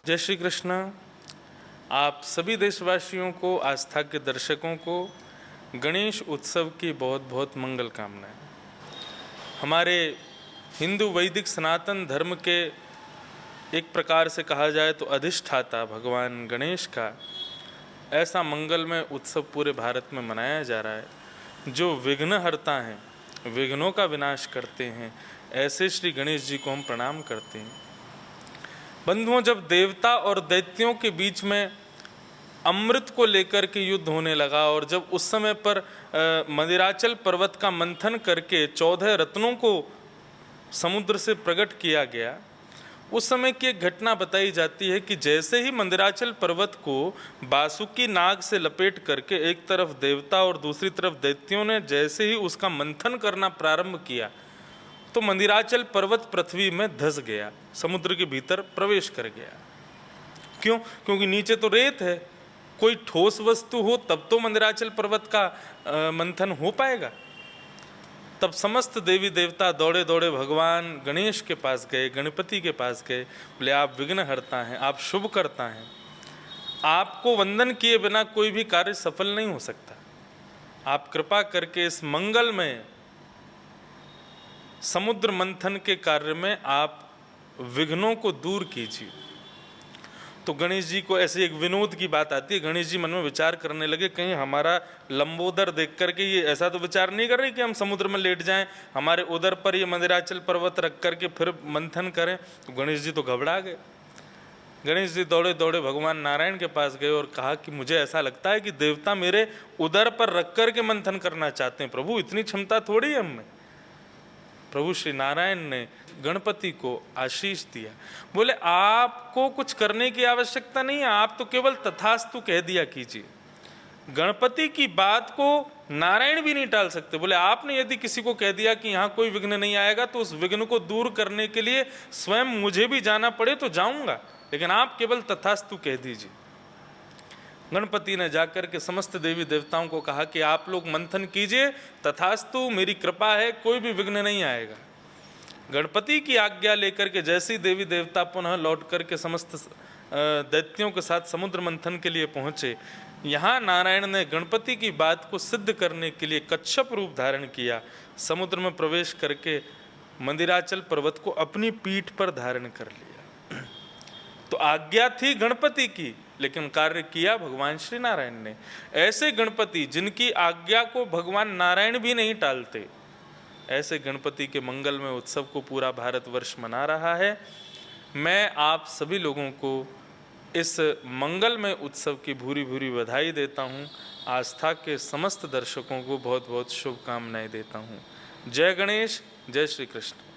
जय श्री कृष्ण। आप सभी देशवासियों को, आस्था के दर्शकों को गणेश उत्सव की बहुत बहुत मंगल कामनाएं। हमारे हिंदू वैदिक सनातन धर्म के एक प्रकार से कहा जाए तो अधिष्ठाता भगवान गणेश का ऐसा मंगलमय उत्सव पूरे भारत में मनाया जा रहा है। जो विघ्नहर्ता हैं, विघ्नों का विनाश करते हैं, ऐसे श्री गणेश जी को हम प्रणाम करते हैं। बंधुओं, जब देवता और दैत्यों के बीच में अमृत को लेकर के युद्ध होने लगा और जब उस समय पर मंदिराचल पर्वत का मंथन करके 14 रत्नों को समुद्र से प्रकट किया गया, उस समय की एक घटना बताई जाती है कि जैसे ही मंदिराचल पर्वत को बासुकी नाग से लपेट करके एक तरफ देवता और दूसरी तरफ दैत्यों ने जैसे ही उसका मंथन करना प्रारंभ किया तो मंदिराचल पर्वत पृथ्वी में धंस गया, समुद्र के भीतर प्रवेश कर गया। क्यों? क्योंकि नीचे तो रेत है, कोई ठोस वस्तु हो तब तो मंदिराचल पर्वत का मंथन हो पाएगा। तब समस्त देवी देवता दौड़े दौड़े भगवान गणेश के पास गए, गणपति के पास गए, बोले आप विघ्नहर्ता हैं, आप शुभ करता हैं, आपको वंदन किए बिना कोई भी कार्य सफल नहीं हो सकता। आप कृपा करके इस मंगल में समुद्र मंथन के कार्य में आप विघ्नों को दूर कीजिए। तो गणेश जी को ऐसे एक विनोद की बात आती है। गणेश जी मन में विचार करने लगे, कहीं हमारा लंबोदर देख करके ये ऐसा तो विचार नहीं कर रहे कि हम समुद्र में लेट जाएं, हमारे उदर पर ये मंदिराचल पर्वत रख करके फिर मंथन करें। तो गणेश जी तो घबरा गए। गणेश जी दौड़े दौड़े भगवान नारायण के पास गए और कहा कि मुझे ऐसा लगता है कि देवता मेरे उदर पर रख करके मंथन करना चाहते हैं। प्रभु, इतनी क्षमता थोड़ी है हम में। प्रभु श्री नारायण ने गणपति को आशीष दिया, बोले आपको कुछ करने की आवश्यकता नहीं है, आप तो केवल तथास्तु कह दिया कीजिए। गणपति की बात को नारायण भी नहीं टाल सकते। बोले आपने यदि किसी को कह दिया कि यहाँ कोई विघ्न नहीं आएगा तो उस विघ्न को दूर करने के लिए स्वयं मुझे भी जाना पड़े तो जाऊंगा, लेकिन आप केवल तथास्तु कह दीजिए। गणपति ने जाकर के समस्त देवी देवताओं को कहा कि आप लोग मंथन कीजिए, तथास्तु, मेरी कृपा है, कोई भी विघ्न नहीं आएगा। गणपति की आज्ञा लेकर के जैसे ही देवी देवता पुनः लौट करके समस्त दैत्यों के साथ समुद्र मंथन के लिए पहुँचे, यहाँ नारायण ने गणपति की बात को सिद्ध करने के लिए कच्छप रूप धारण किया, समुद्र में प्रवेश करके मंदिराचल पर्वत को अपनी पीठ पर धारण कर लिया। तो आज्ञा थी गणपति की, लेकिन कार्य किया भगवान श्री नारायण ने। ऐसे गणपति जिनकी आज्ञा को भगवान नारायण भी नहीं टालते, ऐसे गणपति के मंगलमय उत्सव को पूरा भारतवर्ष मना रहा है। मैं आप सभी लोगों को इस मंगलमय उत्सव की भूरी भूरी बधाई देता हूँ। आस्था के समस्त दर्शकों को बहुत बहुत शुभकामनाएं देता हूँ। जय गणेश, जय श्री कृष्ण।